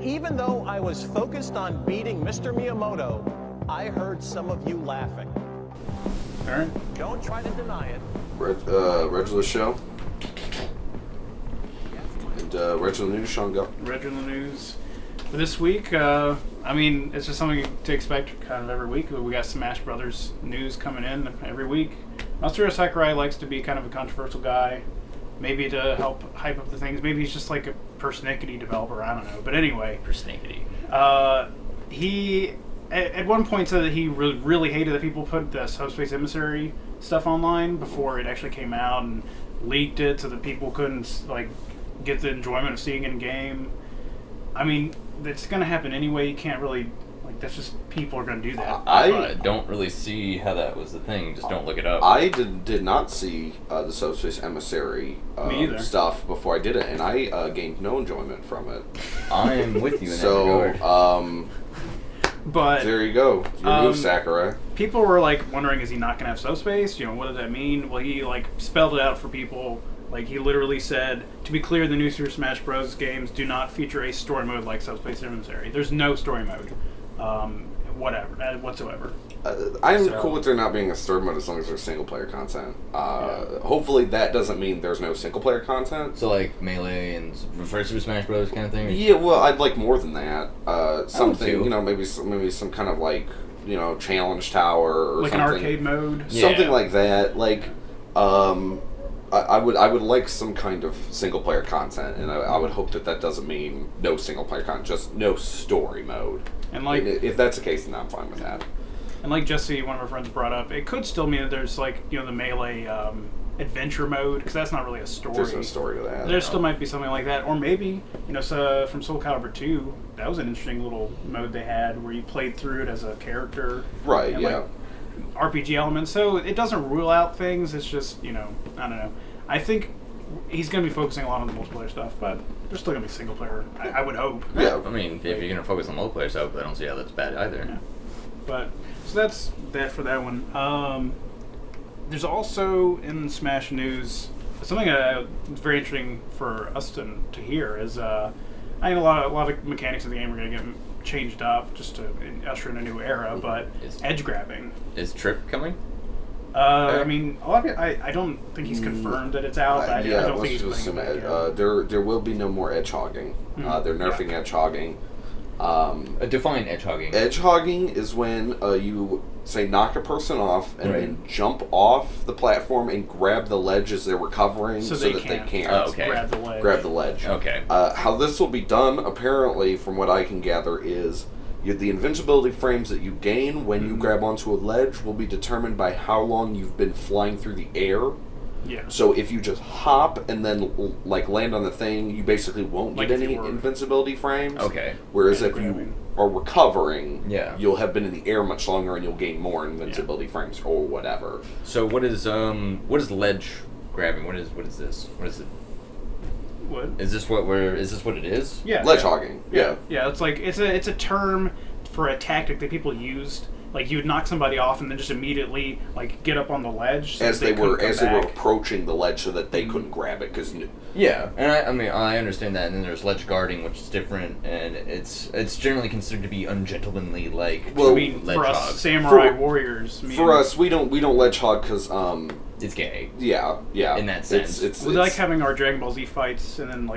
even though I was focused on beating Mr. Miyamoto, I heard some of you laughing. All right. Don't try to deny it. Reggilar show. And Reggilar news, Sean, go. Reggilar news. For this week, I mean, it's just something to expect kind of every week. We got Smash Brothers news coming in every week. Masahiro Sakurai likes to be kind of a controversial guy. Maybe to help hype up the things. Maybe he's just like a persnickety developer. I don't know. But anyway. Persnickety. He, at one point, said that he really hated that people put the Subspace Emissary stuff online before it actually came out and leaked it so that people couldn't, like, get the enjoyment of seeing it in game. I mean, it's going to happen anyway. You can't really, like, that's just, people are going to do that. I don't really see how that was the thing. Just don't look it up. I did not see the Subspace Emissary stuff before I did it, and I gained no enjoyment from it. I am with you in so, that regard. But there you go. Your move, Sakurai. People were, like, wondering, is he not going to have Subspace? You know, what does that mean? Well, he, like, spelled it out for people. Like, he literally said, to be clear, the new Super Smash Bros. Games do not feature a story mode like Subspace Emissary. There's no story mode, whatsoever. I'm cool with there not being a story mode as long as there's single-player content. Hopefully that doesn't mean there's no single-player content. So, like, Melee and first Super Smash Bros. Kind of thing? Yeah, well, I'd like more than that. Something, you know, maybe some kind of, like, you know, challenge tower or like something. Like an arcade mode? Something like that. Like, I would like some kind of single player content, and I would hope that doesn't mean no single player content, just no story mode. And like, if that's the case, then I'm fine with that. And like Jesse, one of our friends, brought up, it could still mean that there's, like, you know, the Melee adventure mode, because that's not really a story. There's no story to that. There still might be something like that, or maybe, you know, so from Soul Calibur 2, that was an interesting little mode they had where you played through it as a character. Right. And, yeah. like, RPG elements, so it doesn't rule out things. It's just, you know, I don't know. I think he's going to be focusing a lot on the multiplayer stuff, but there's still going to be single player, I would hope. Yeah, I mean, if you're going to focus on multiplayer stuff, I don't see how that's bad either. Yeah. But, so that's that for that one. There's also, in Smash news, something that's very interesting for us to hear is, I think a lot of mechanics of the game are going to get changed up just to usher in a new era, but edge grabbing. Is Trip coming? I mean, a lot of it, I don't think he's confirmed that it's out. I don't think he's putting it back there will be no more edgehogging. They're nerfing edgehogging. Define edgehogging. Edgehogging is when you, say, knock a person off and then jump off the platform and grab the ledge as they're recovering so that they can't grab the ledge. Okay. How this will be done, apparently, from what I can gather, is the invincibility frames that you gain when you grab onto a ledge will be determined by how long you've been flying through the air. Yeah. So if you just hop and then, like, land on the thing, you basically won't get any invincibility frames. Okay. Whereas if you are recovering, you'll have been in the air much longer and you'll gain more invincibility frames or whatever. So what is ledge grabbing? What is this? What is it? What? Is this what it is? Yeah. Ledge hogging. Yeah. Yeah, it's like it's a term for a tactic that people used. Like, you would knock somebody off and then just immediately, like, get up on the ledge as they were approaching the ledge so that they couldn't grab it. And I mean, I understand that. And then there's ledge guarding, which is different, and it's generally considered to be ungentlemanly. Like, well, I mean, for us samurai warriors, for us, we don't ledge hog because it's gay. Yeah. In that sense, it's like having our Dragon Ball Z fights and then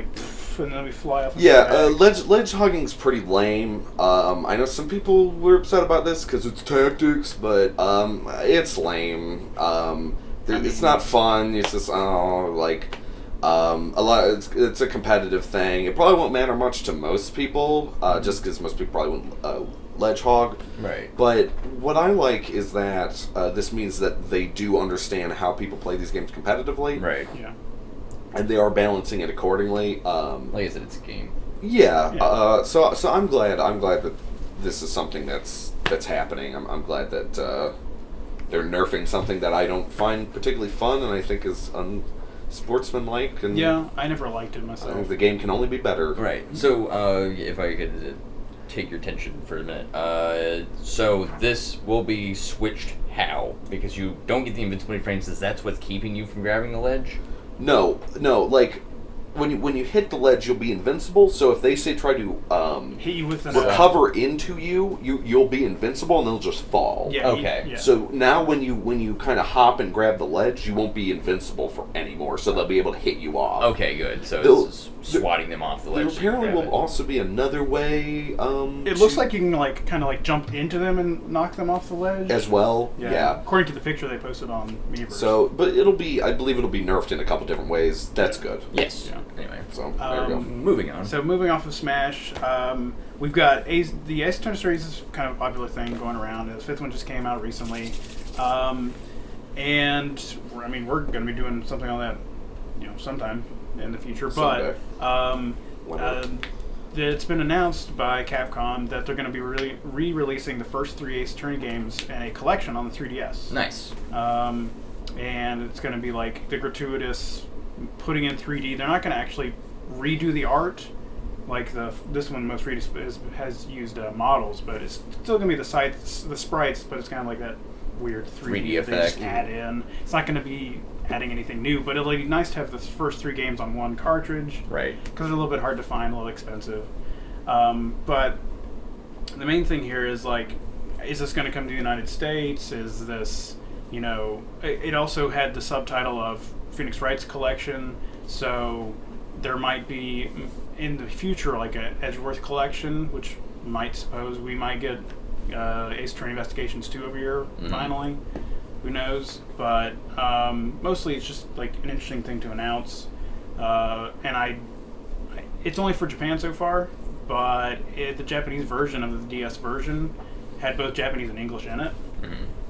and then we fly off. Ledge hogging's pretty lame. I know some people were upset about this because it's tactics, but it's lame. It's not fun. It's just a lot. It's a competitive thing. It probably won't matter much to most people, just because most people probably won't ledge hog. Right. But what I like is that this means that they do understand how people play these games competitively. Right. Yeah. And they are balancing it accordingly. Like I said, it's a game. Yeah. So I'm glad that this is something that's happening. I'm glad that they're nerfing something that I don't find particularly fun and I think is unsportsmanlike. And I never liked it myself. I think the game can only be better. Right. So if I could take your attention for a minute, so this will be switched how? Because you don't get the invincibility frames. That's what's keeping you from grabbing the ledge? No, like, when you hit the ledge, you'll be invincible. So if they say try to hit you with recover into you'll be invincible and they'll just fall. Yeah. Okay. Yeah. So now when you kind of hop and grab the ledge, you won't be invincible for anymore. So they'll be able to hit you off. Okay, good. So it's swatting them off the ledge. There apparently will also be another way. It looks like you can kind of jump into them and knock them off the ledge as well. Yeah. According to the picture they posted on Miiverse. So, but I believe it'll be nerfed in a couple different ways. That's good. Yes. Yeah. Anyway. So there we go. Moving on. So moving off of Smash, we've got the Ace Attorney series is kind of a popular thing going around. The fifth one just came out recently, and we're going to be doing something on that, sometime in the future. Someday. But it's been announced by Capcom that they're going to be re-releasing the first 3 Ace Attorney games in a collection on the 3DS. Nice. And it's going to be like the gratuitous putting in 3D. They're not going to actually redo the art like this one most has used models, but it's still going to be the sprites, but it's kind of like that weird 3D effect. They just add in. It's not going to be adding anything new, but it'll be nice to have the first 3 games on one cartridge. Right. Because they're a little bit hard to find, a little expensive. But the main thing here is is this going to come to the United States? Is this, it also had the subtitle of Phoenix Wright's collection, so there might be in the future a Edgeworth collection, which we might get Ace Attorney Investigations 2 over here finally. Who knows? But mostly it's just an interesting thing to announce, and it's only for Japan so far, but the Japanese version of the DS version had both Japanese and English in it,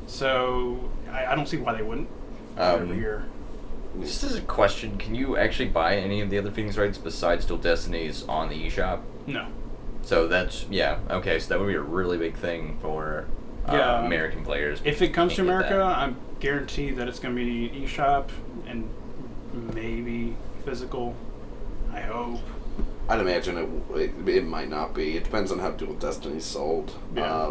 so I don't see why they wouldn't over here. Just as a question, can you actually buy any of the other Phoenix Wrights besides Dual Destinies on the eShop? No. So that's, okay, so that would be a really big thing for American players. If it comes to America, I'm guaranteed that it's going to be eShop and maybe physical. I hope. I'd imagine it might not be. It depends on how Dual Destiny's sold. Yeah.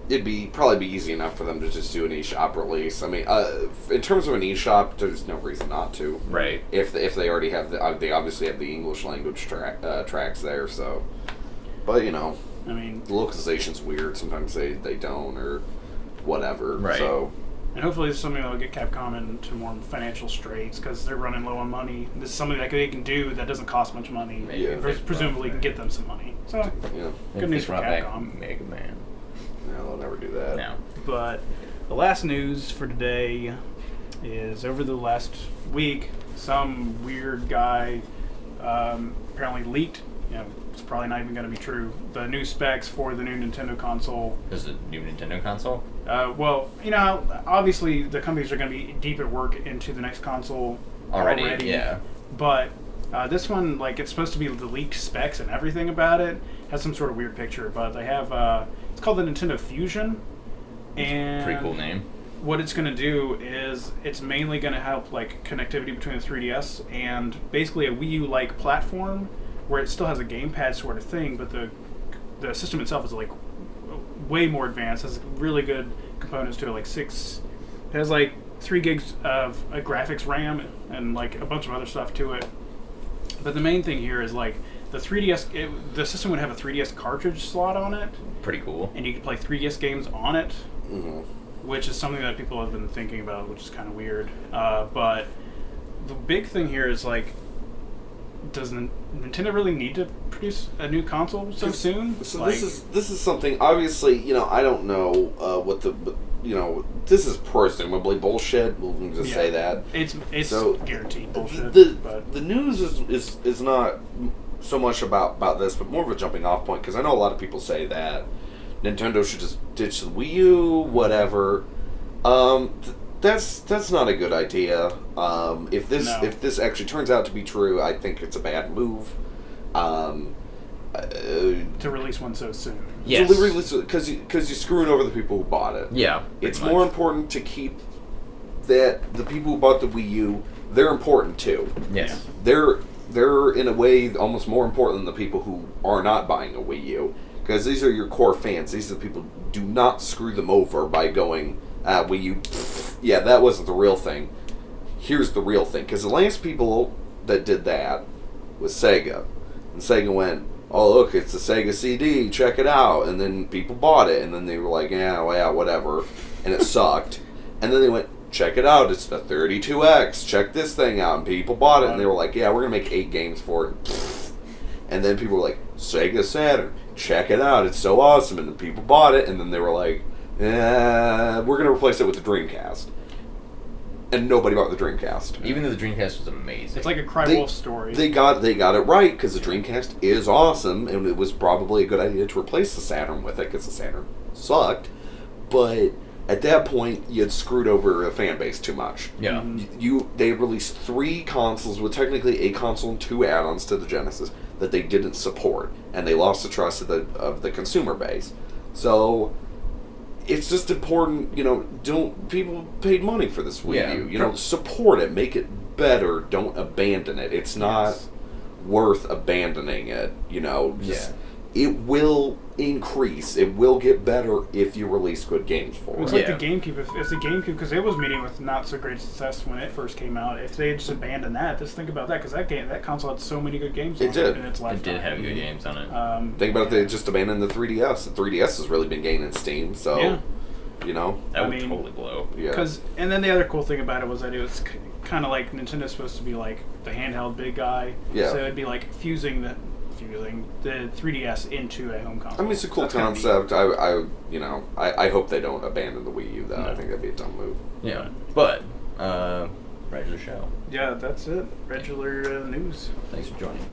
It'd probably be easy enough for them to just do an eShop release. In terms of an eShop, there's no reason not to. Right. If they already have they obviously have the English language tracks there. So, but the localization's weird. Sometimes they don't or whatever. Right. So. And hopefully this is something that will get Capcom into more financial straits because they're running low on money. This is something that they can do that doesn't cost much money. Yeah. Presumably can get them some money. So, yeah. Good news for Capcom. Mega Man. No, they'll never do that. No. But the last news for today is over the last week, some weird guy apparently leaked. It's probably not even going to be true. The new specs for the new Nintendo console. Is it a new Nintendo console? Well, obviously the companies are going to be deep at work into the next console already. Yeah. But this one, it's supposed to be the leaked specs and everything about it. Has some sort of weird picture, but they have. It's called the Nintendo Fusion, and pretty cool name. What it's going to do is it's mainly going to help connectivity between the 3DS and basically a Wii U-like platform where it still has a gamepad sort of thing, but the system itself is way more advanced. Has really good components to it, it has 3 gigs of graphics RAM and a bunch of other stuff to it. But the main thing here is the 3DS, the system would have a 3DS cartridge slot on it. Pretty cool. And you could play 3DS games on it, which is something that people have been thinking about, which is kind of weird. But the big thing here is does Nintendo really need to produce a new console so soon? So this is something. Obviously, I don't know what this is presumably bullshit. We'll just say that it's so, guaranteed bullshit. The news is not so much about this, but more of a jumping off point because I know a lot of people say that Nintendo should just ditch the Wii U, whatever. That's not a good idea. If this actually turns out to be true, I think it's a bad move. To release one so soon. Yes. Because you're screwing over the people who bought it. Yeah. It's more important to keep the people who bought the Wii U, they're important too. Yes. They're in a way almost more important than the people who are not buying a Wii U. Because these are your core fans. These are the people. Do not screw them over by going, Wii U, that wasn't the real thing. Here's the real thing. Because the last people that did that was Sega. And Sega went, oh, look, it's a Sega CD, check it out. And then people bought it, and then they were like, yeah, well, yeah, whatever. And it sucked. And then they went, check it out, it's the 32X, check this thing out. And people bought it, and they were like, yeah, we're going to make 8 games for it. And then people were like, Sega Saturn, check it out, it's so awesome. And then people bought it, and then they were like, we're going to replace it with the Dreamcast. And nobody bought the Dreamcast. Even though the Dreamcast was amazing. It's like a Cry-Wolf story. They got it right, because the Dreamcast is awesome, and it was probably a good idea to replace the Saturn with it, because the Saturn sucked. But at that point, you had screwed over a fan base too much. Yeah. They released 3 consoles with technically a console and 2 add-ons to the Genesis that they didn't support, and they lost the trust of the consumer base. So it's just important, people paid money for this Wii U. Support it, make it better, don't abandon it. It's not worth abandoning it, It will increase. It will get better if you release good games for it. It's like the GameCube. If the GameCube, because it was meeting with not so great success when it first came out, if they had just abandoned that, just think about that, because that console had so many good games on it in its lifetime. It did have good games on it. Think about it, they just abandoned the 3DS. The 3DS has really been gaining steam, so, That would totally blow. Yeah. And then the other cool thing about it was that it was kind of like Nintendo's supposed to be like the handheld big guy. Yeah. So it'd be like fusing the 3DS into a home console. I mean, it's a cool concept. I hope they don't abandon the Wii U, though. No. I think that'd be a dumb move. Yeah. But, regular show. Yeah, that's it. Regular news. Thanks for joining.